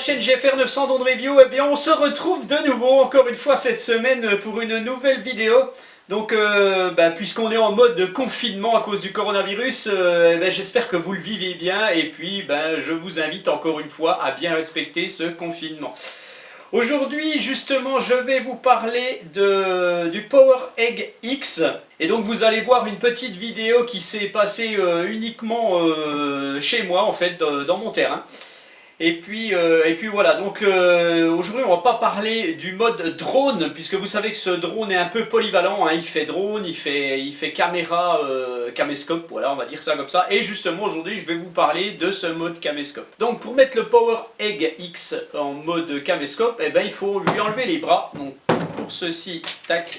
chaîne GFR 900 Drone Review. Eh bien on se retrouve de nouveau encore une fois cette semaine pour une nouvelle vidéo. Donc puisqu'on est en mode confinement à cause du coronavirus, j'espère que vous le vivez bien et puis je vous invite encore une fois à bien respecter ce confinement. Aujourd'hui justement je vais vous parler du Power Egg X et donc vous allez voir une petite vidéo qui s'est passée uniquement chez moi en fait dans mon terrain. Et puis voilà, donc aujourd'hui on va pas parler du mode drone, puisque vous savez que ce drone est un peu polyvalent, hein. Il fait drone, il fait caméra, caméscope, voilà on va dire ça comme ça. Et justement aujourd'hui je vais vous parler de ce mode caméscope. Donc pour mettre le Power Egg X en mode caméscope, il faut lui enlever les bras. Donc pour ceci, tac.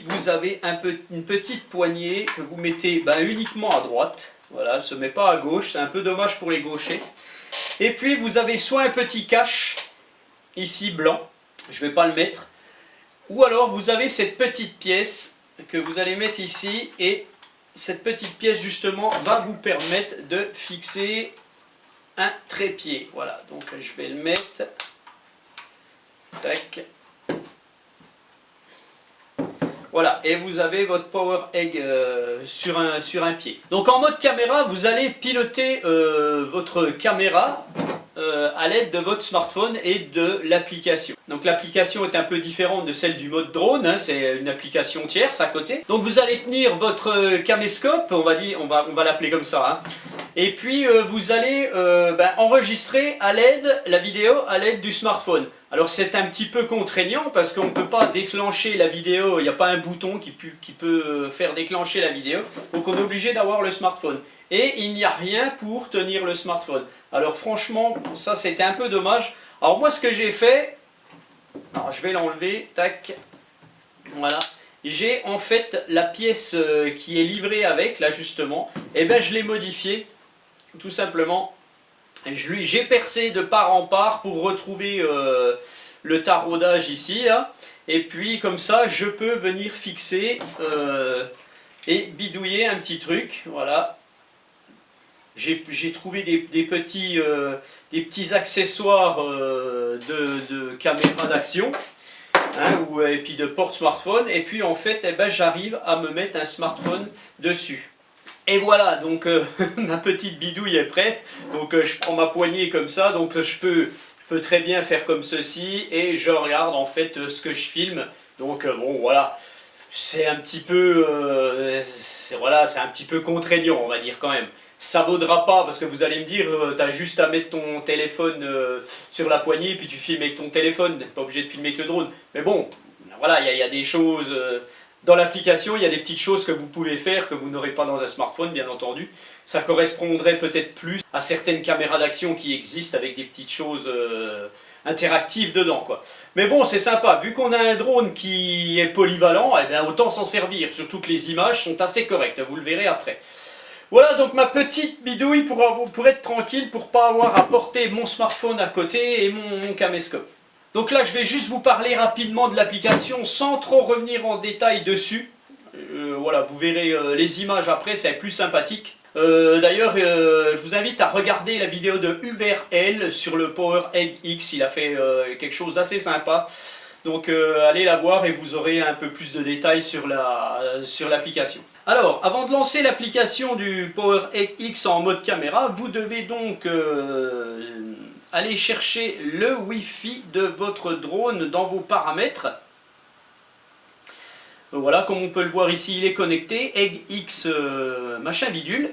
Vous avez une petite poignée que vous mettez uniquement à droite. Voilà, elle ne se met pas à gauche, c'est un peu dommage pour les gauchers. Et puis vous avez soit un petit cache, ici blanc, je ne vais pas le mettre, ou alors vous avez cette petite pièce que vous allez mettre ici, et cette petite pièce justement va vous permettre de fixer un trépied. Voilà, donc je vais le mettre, tac. Voilà, et vous avez votre Power Egg sur un pied. Donc en mode caméra, vous allez piloter votre caméra à l'aide de votre smartphone et de l'application. Donc l'application est un peu différente de celle du mode drone, hein, c'est une application tierce à côté. Donc vous allez tenir votre caméscope, on va l'appeler comme ça, hein. Et puis vous allez enregistrer la vidéo à l'aide du smartphone. Alors c'est un petit peu contraignant parce qu'on ne peut pas déclencher la vidéo, il n'y a pas un bouton qui peut faire déclencher la vidéo, donc on est obligé d'avoir le smartphone. Et il n'y a rien pour tenir le smartphone. Alors franchement, ça c'était un peu dommage. Alors moi ce que j'ai fait, alors je vais l'enlever, tac, voilà. J'ai en fait la pièce qui est livrée avec, là justement, je l'ai modifiée, tout simplement. J'ai percé de part en part pour retrouver le taraudage ici, là. Et puis comme ça, je peux venir fixer et bidouiller un petit truc, voilà. J'ai trouvé des petits accessoires de caméra d'action. Hein, et puis de porte smartphone, et puis en fait j'arrive à me mettre un smartphone dessus. Et voilà, donc ma petite bidouille est prête, donc je prends ma poignée comme ça, donc je peux très bien faire comme ceci, et je regarde en fait ce que je filme, donc bon voilà, c'est un petit peu, c'est un petit peu contraignant on va dire quand même. Ça vaudra pas, parce que vous allez me dire, tu as juste à mettre ton téléphone sur la poignée et puis tu filmes avec ton téléphone, tu n'es pas obligé de filmer avec le drone. Mais bon, voilà, il y a des choses, dans l'application, il y a des petites choses que vous pouvez faire que vous n'aurez pas dans un smartphone, bien entendu. Ça correspondrait peut-être plus à certaines caméras d'action qui existent avec des petites choses interactives dedans, quoi. Mais bon, c'est sympa, vu qu'on a un drone qui est polyvalent, autant s'en servir, surtout que les images sont assez correctes, vous le verrez après. Voilà donc ma petite bidouille pour être tranquille, pour pas avoir à porter mon smartphone à côté et mon caméscope. Donc là je vais juste vous parler rapidement de l'application sans trop revenir en détail dessus. Voilà, vous verrez les images après, c'est plus sympathique. D'ailleurs je vous invite à regarder la vidéo de UberL sur le Power Egg X, il a fait quelque chose d'assez sympa. Donc allez la voir et vous aurez un peu plus de détails sur l'application. Alors, avant de lancer l'application du Power Egg X en mode caméra, vous devez donc aller chercher le Wi-Fi de votre drone dans vos paramètres. Voilà, comme on peut le voir ici, il est connecté, Egg X machin bidule.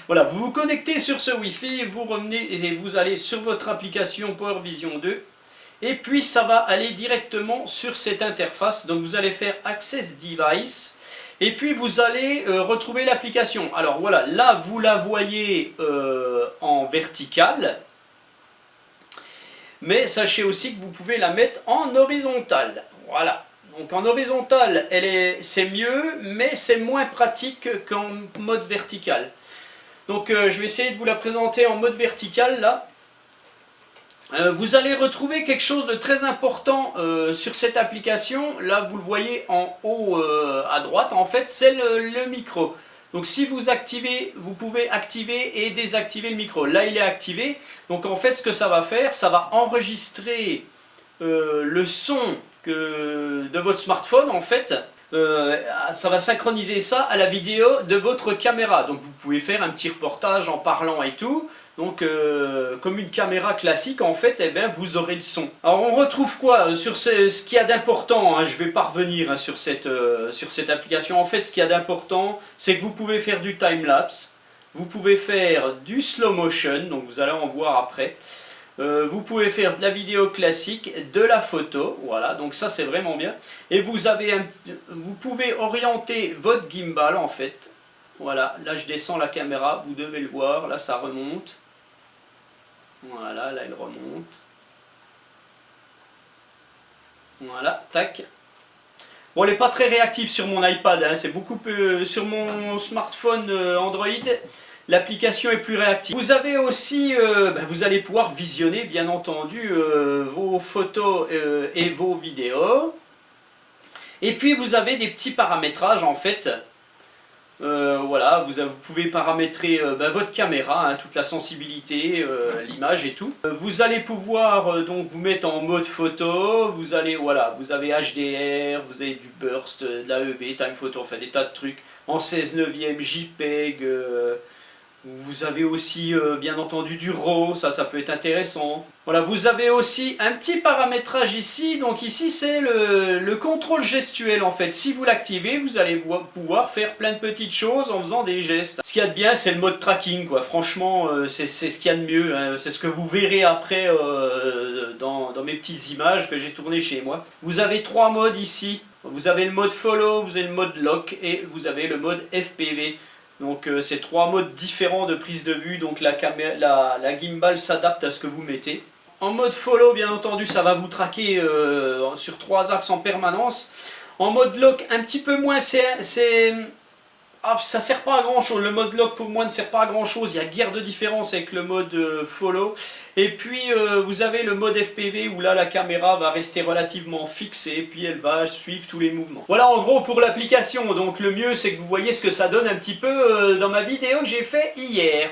Voilà, vous vous connectez sur ce Wi-Fi, vous revenez et vous allez sur votre application Power Vision 2. Et puis ça va aller directement sur cette interface, donc vous allez faire Access Device. Et puis vous allez retrouver l'application. Alors voilà, là vous la voyez en verticale. Mais sachez aussi que vous pouvez la mettre en horizontale. Voilà. Donc en horizontale, c'est mieux, mais c'est moins pratique qu'en mode vertical. Donc je vais essayer de vous la présenter en mode vertical là. Vous allez retrouver quelque chose de très important sur cette application. Là vous le voyez en haut à droite, en fait c'est le micro. Donc si vous activez, vous pouvez activer et désactiver le micro. Là il est activé, donc en fait ce que ça va faire, ça va enregistrer le son de votre smartphone en fait. Ça va synchroniser ça à la vidéo de votre caméra. Donc vous pouvez faire un petit reportage en parlant et tout. Donc comme une caméra classique en fait, eh bien, vous aurez le son. Alors on retrouve quoi sur ce qu'il y a d'important, hein, je ne vais pas revenir hein, sur cette application. En fait ce qu'il y a d'important c'est que vous pouvez faire du time-lapse, vous pouvez faire du slow motion, donc vous allez en voir après. Vous pouvez faire de la vidéo classique, de la photo, voilà, donc ça c'est vraiment bien. Et vous pouvez orienter votre gimbal en fait. Voilà, là je descends la caméra, vous devez le voir, là ça remonte. Voilà, là elle remonte. Voilà, tac. Bon, elle n'est pas très réactive sur mon iPad, hein, c'est beaucoup plus sur mon smartphone Android. L'application est plus réactive. Vous avez aussi, vous allez pouvoir visionner bien entendu vos photos et vos vidéos. Et puis vous avez des petits paramétrages en fait. Voilà, vous pouvez paramétrer votre caméra, hein, toute la sensibilité, l'image et tout. Vous allez pouvoir donc vous mettre en mode photo, vous avez HDR, vous avez du burst, de l'AEB, time photo, enfin des tas de trucs, en 16/9, JPEG, vous avez aussi bien entendu du RAW, ça peut être intéressant. Voilà, vous avez aussi un petit paramétrage ici, donc ici c'est le contrôle gestuel en fait. Si vous l'activez, vous allez pouvoir faire plein de petites choses en faisant des gestes. Ce qu'il y a de bien, c'est le mode tracking, quoi. Franchement, c'est ce qu'il y a de mieux, hein. C'est ce que vous verrez après dans mes petites images que j'ai tournées chez moi. Vous avez 3 modes ici. Vous avez le mode follow, vous avez le mode lock et vous avez le mode FPV. Donc c'est 3 modes différents de prise de vue, donc la gimbal s'adapte à ce que vous mettez. En mode follow, bien entendu, ça va vous traquer sur 3 axes en permanence. En mode lock, un petit peu moins, ça sert pas à grand chose. Le mode lock pour moi ne sert pas à grand chose. Il y a guère de différence avec le mode follow. Et puis vous avez le mode FPV où là la caméra va rester relativement fixée, puis elle va suivre tous les mouvements. Voilà en gros pour l'application. Donc le mieux c'est que vous voyez ce que ça donne un petit peu dans ma vidéo que j'ai fait hier.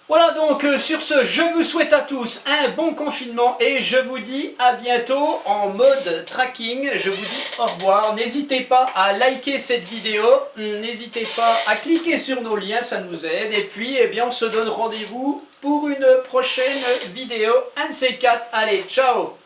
Voilà donc sur ce, je vous souhaite à tous un bon confinement et je vous dis à bientôt en mode tracking. Je vous dis au revoir. N'hésitez pas à liker cette vidéo, n'hésitez pas à cliquer sur nos liens, ça nous aide. Et puis eh bien, on se donne rendez-vous pour une prochaine vidéo. Un de ces 4. Allez, ciao!